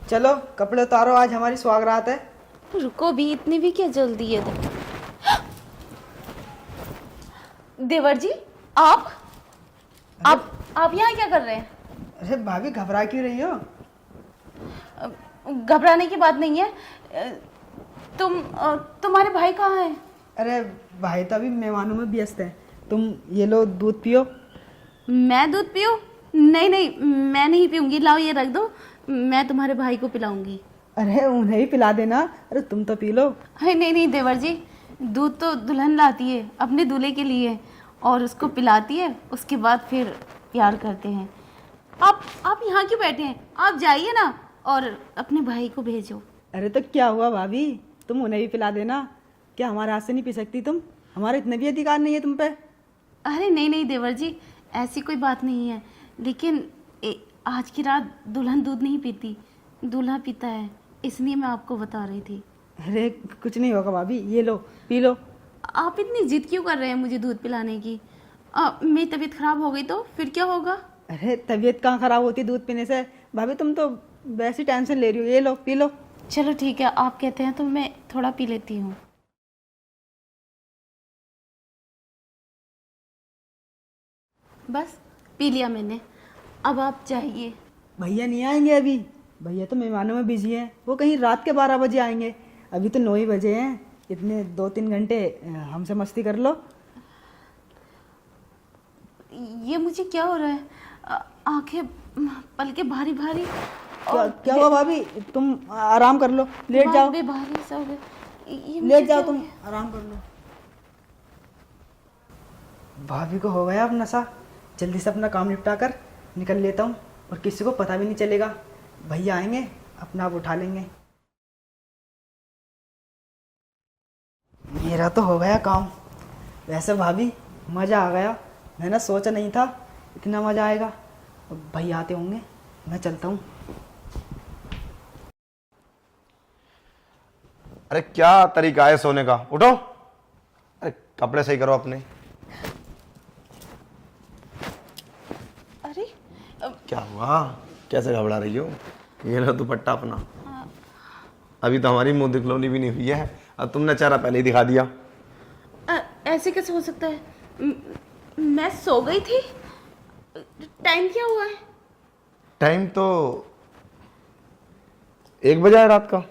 चलो कपड़े उतारो, आज हमारी सुहागरात है। रुको भी, इतनी भी क्या जल्दी है? देवर जी, आप आप यहाँ क्या कर रहे हैं? अरे भाभी घबरा क्यों रही हो? घबराने की बात नहीं है। तुम्हारे भाई कहाँ हैं? अरे भाई तो अभी मेहमानों में व्यस्त है। तुम ये लो दूध पियो। मैं दूध पीऊँ? नहीं नहीं, मैं नहीं पीऊंगी। लाओ ये रख दो, मैं तुम्हारे भाई को पिलाऊंगी। अरे उन्हें ही पिला देना। अरे तुम तो पी लो। अरे नहीं नहीं देवर जी, दूध तो दुल्हन लाती है अपने दूल्हे के लिए और उसको पिलाती है, उसके बाद फिर प्यार करते हैं। आप यहाँ क्यों बैठे हैं? आप जाइए ना और अपने भाई को भेजो। अरे तो क्या हुआ भाभी, तुम उन्हें भी पिला देना। क्या हमारे हाथ से नहीं पी सकती तुम? हमारा इतना भी अधिकार नहीं है तुम पे? अरे नहीं नहीं देवर जी, ऐसी कोई बात नहीं है, लेकिन आज की रात दुल्हन दूध नहीं पीती, दूल्हा पीता है, इसलिए मैं आपको बता रही थी। अरे कुछ नहीं होगा भाभी, ये लो पी लो। आप इतनी जिद क्यों कर रहे हैं मुझे दूध पिलाने की? मेरी तबीयत खराब हो गई तो फिर क्या होगा? अरे तबीयत कहाँ खराब होती दूध पीने से? भाभी तुम तो वैसी टेंशन ले रही हो। ये लो पी लो। चलो ठीक है, आप कहते हैं तो मैं थोड़ा पी लेती हूँ। बस पी लिया मैंने, अब आप जाइए। भैया नहीं आएंगे अभी। भैया तो मेहमानों में बिजी हैं। वो कहीं रात के 12 बजे आएंगे। अभी तो 9 ही बजे हैं। इतने 2-3 घंटे हमसे मस्ती कर लो। ये मुझे क्या हो रहा है? आंखें पलकें भारी भारी। क्या हुआ भाभी? तुम आराम कर लो, लेट जाओ। भारी सा हो गया। ये मुझे लेट जाओ, क्या हो तुम आराम कर लो। भाभी को हो गया अब नशा। जल्दी से अपना काम निपटा कर निकल लेता हूँ और किसी को पता भी नहीं चलेगा। भैया आएंगे, अपना आप उठा लेंगे। मेरा तो हो गया काम। वैसे भाभी मज़ा आ गया। मैंने सोचा नहीं था इतना मज़ा आएगा। अब भैया आते होंगे, मैं चलता हूँ। अरे क्या तरीका है सोने का? उठो। अरे कपड़े सही करो अपने। अरे क्या हुआ? कैसे घबरा रही हो? ये लो दुपट्टा अपना। अभी तो हमारी मुंह दिखलौनी भी नहीं हुई है और तुमने चेहरा पहले ही दिखा दिया। ऐसे कैसे हो सकता है? मैं सो गई थी। टाइम क्या हुआ है? टाइम तो 1 बजा है रात का।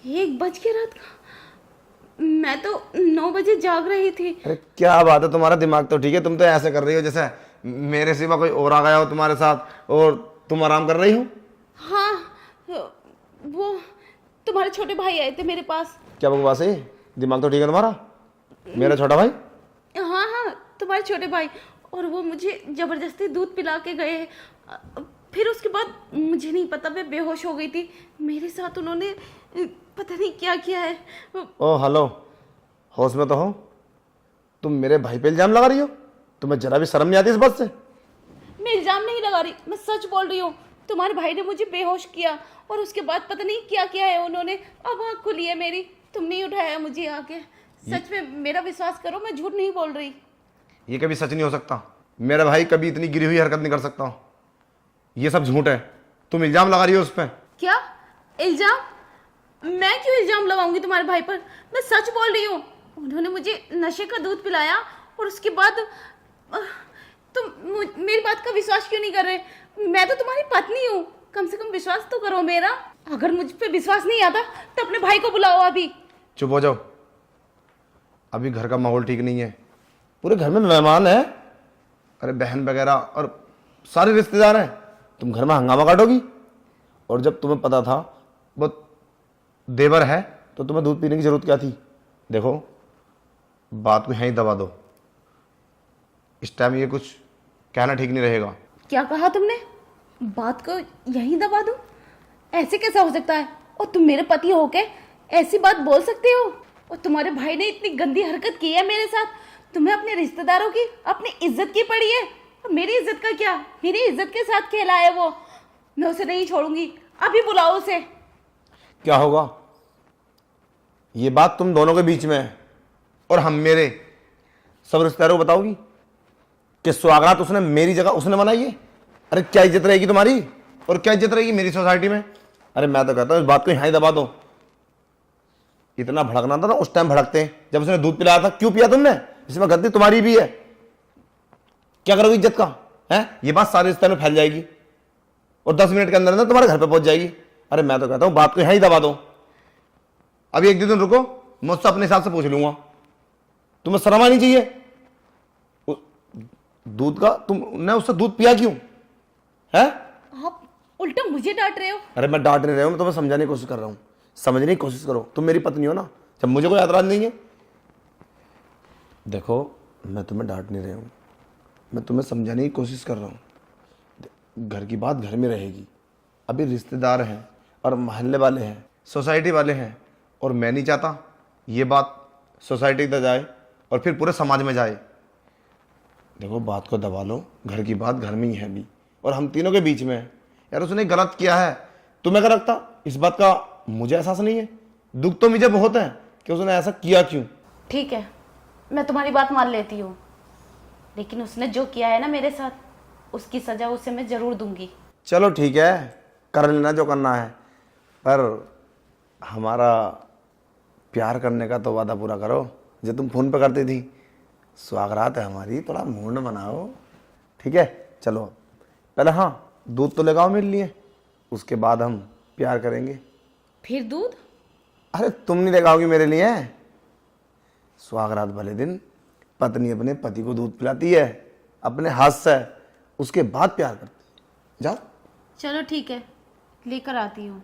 1 बज के रात का? मैं तो 9 बजे जाग रही थी। अरे क्या बात है, तुम्हारा दिमाग तो ठीक है। तुम तो ऐसे कर रही हो जैसे मेरे सिवा कोई और आ गया हो तुम्हारे साथ और तुम आराम कर रही हो। हाँ, वो तुम्हारे छोटे भाई आए थे मेरे पास। क्या बकवास है? दिमाग तो ठीक है तुम्हारा? मेरा छोटा भाई? हाँ हाँ, तुम्हारे छोटे भाई। और वो मुझे जबरदस्ती दूध पिला के गए। फिर उसके बाद मुझे नहीं पता, मैं बेहोश हो गई थी। मेरे साथ उन्होंने पता नहीं क्या किया है। ओ हेलो, होश में तो हो? तुम मेरे भाई पे इल्जाम लगा रही हो? तुम्हें जरा भी शर्म नहीं आती इस बात से? मैं इल्जाम नहीं लगा रही, मैं सच बोल रही हूँ। तुम्हारे भाई ने मुझे बेहोश किया और उसके बाद पता नहीं क्या किया है उन्होंने। अब आँख खुली है मेरी, तुम नहीं उठाया मुझे आके। सच में मेरा विश्वास करो, मैं झूठ नहीं बोल रही। ये कभी सच नहीं हो सकता। मेरा भाई कभी इतनी गिरी हुई हरकत नहीं कर सकता। ये सब झूठ है। तुम इल्जाम लगा रही हो उस पर। क्या इल्जाम? मैं क्यों इल्जाम लगाऊंगी तुम्हारे भाई पर? मैं सच बोल रही हूँ। उन्होंने मुझे नशे का दूध पिलाया और उसके बाद तुम मेरी बात का विश्वास क्यों नहीं कर रहे? मैं तो तुम्हारी पत्नी हूँ, कम से कम विश्वास तो करो मेरा। अगर मुझ पे विश्वास नहीं आता तो अपने भाई को बुलाओ अभी। चुप हो जाओ। अभी घर का माहौल ठीक नहीं है। पूरे घर में मेहमान है। अरे बहन वगैरह और सारे रिश्तेदार हैं। तुम घर में हंगामा काटोगी? और जब तुम्हें पता था वो देवर है तो तुम्हें दूध पीने की जरूरत क्या थी? देखो, बात को यहीं दबा दो। इस टाइम ये कुछ कहना ठीक नहीं रहेगा। क्या कहा तुमने? बात को यहीं दबा दूं? ऐसे कैसा हो सकता है? और तुम मेरे पति होके ऐसी बात बोल सकते हो? और तुम्हारे भाई ने इतनी गंदी हरकत की है मेरे साथ। तुम्हें अपने रिश्तेदारों की, अपनी इज्जत की पड़ी है। और मेरी इज्जत का क्या? मेरी इज्जत के साथ खेला है वो। मैं उसे नहीं छोड़ूंगी, अभी बुलाओ उसे। क्या होगा? ये बात तुम दोनों के बीच में है और हम मेरे सब रिश्तेदारों को बताओगी कि सुहागरात उसने मेरी जगह उसने मनाई है? अरे क्या इज्जत रहेगी तुम्हारी? और क्या इज्जत रहेगी मेरी सोसाइटी में? अरे मैं तो कहता हूँ इस बात को यहाँ ही दबा दो। इतना भड़कना था ना उस टाइम भड़कते हैं जब उसने दूध पिलाया था। क्यों पिया तुमने? इसमें गलती तुम्हारी भी है। क्या करोगे इज्जत का? है ये बात सारे रिश्ते में फैल जाएगी और 10 मिनट के अंदर अंदर तुम्हारे घर पे पहुंच जाएगी। अरे मैं तो कहता हूँ बात को यहाँ ही दबा दो। अभी एक दिन रुको, मुझसे अपने हिसाब से पूछ लूंगा। तुम्हें शर्म आनी चाहिए। दूध का तुमने उससे दूध पिया क्यों है? आप उल्टा मुझे डांट रहे हो। अरे मैं डांट नहीं रहा हूं, मैं तुम्हें समझाने की कोशिश कर रहा हूं। समझने की कोशिश करो, तुम मेरी पत्नी हो ना, जब मुझे कोई एतराज नहीं है। देखो मैं तुम्हें डांट नहीं रहा हूं, मैं तुम्हें समझाने की कोशिश कर रहा हूं। घर की बात घर में रहेगी। अभी रिश्तेदार हैं और मोहल्ले वाले हैं, सोसाइटी वाले हैं, और मैं नहीं चाहता ये बात सोसाइटी तक जाए और फिर पूरे समाज में जाए। देखो बात को दबा लो, घर की बात घर में ही है अभी, और हम तीनों के बीच में है। यार उसने गलत किया है, तुम्हें क्या लगता इस बात का मुझे एहसास नहीं है? दुख तो मुझे बहुत है कि उसने ऐसा किया क्यों। ठीक है, मैं तुम्हारी बात मान लेती हूँ, लेकिन उसने जो किया है ना मेरे साथ, उसकी सजा उसे मैं जरूर दूंगी। चलो ठीक है, कर लेना जो करना है, पर हमारा प्यार करने का तो वादा पूरा करो जो तुम फोन पे करती थी। स्वागरात है हमारी, थोड़ा मूड बनाओ। ठीक है चलो, पहले हाँ दूध तो लगाओ मेरे लिए, उसके बाद हम प्यार करेंगे। फिर दूध? अरे तुम नहीं लगाओगी मेरे लिए? स्वागरात वाले दिन पत्नी अपने पति को दूध पिलाती है अपने हाथ से, उसके बाद प्यार करती है। जाओ। चलो ठीक है, लेकर आती हूँ।